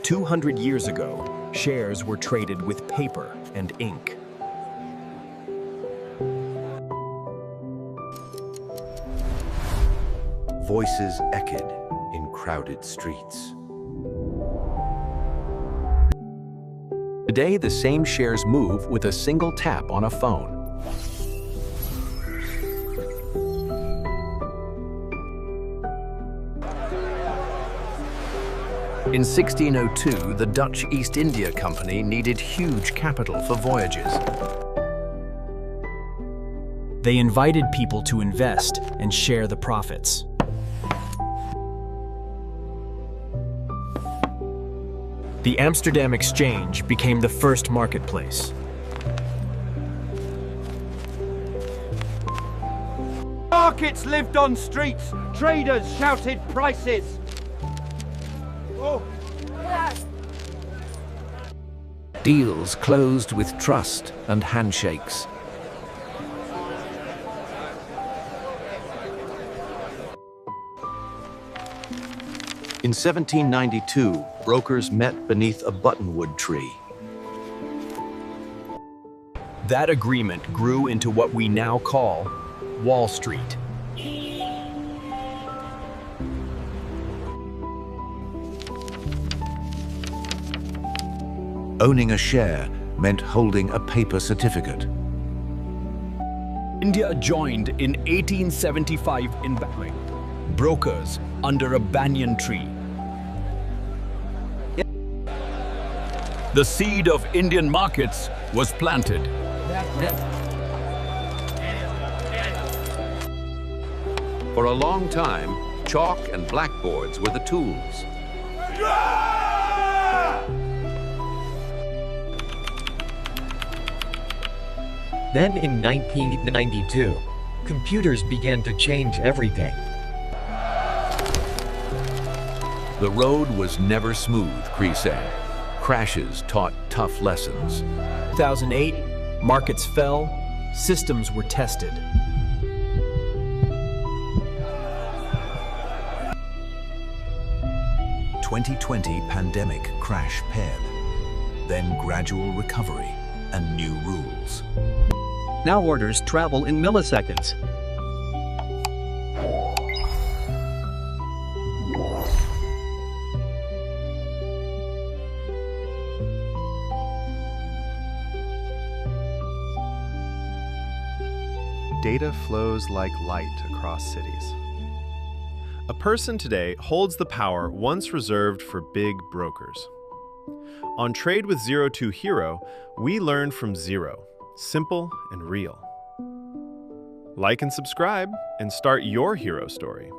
200 years ago, shares were traded with paper and ink. Voices echoed in crowded streets. Today, the same shares move with a single tap on a phone. In 1602, the Dutch East India Company needed huge capital for voyages. They invited people to invest and share the profits. The Amsterdam Exchange became the first marketplace. Markets lived on streets, traders shouted prices. Deals closed with trust and handshakes. In 1792, brokers met beneath a buttonwood tree. That agreement grew into what we now call Wall Street. Owning a share meant holding a paper certificate. India joined in 1875 in buying brokers under a banyan tree. The seed of Indian markets was planted. For a long time, chalk and blackboards were the tools. Then in 1992, computers began to change everything. The road was never smooth, Cree said. Crashes taught tough lessons. 2008, markets fell, systems were tested. "2020 pandemic crash paired, then gradual recovery and new rules." Now orders travel in milliseconds. Data flows like light across cities. A person today holds the power once reserved for big brokers. On Trade with Zero2 Hero, we learn from zero, simple and real. Like and subscribe and start your hero story.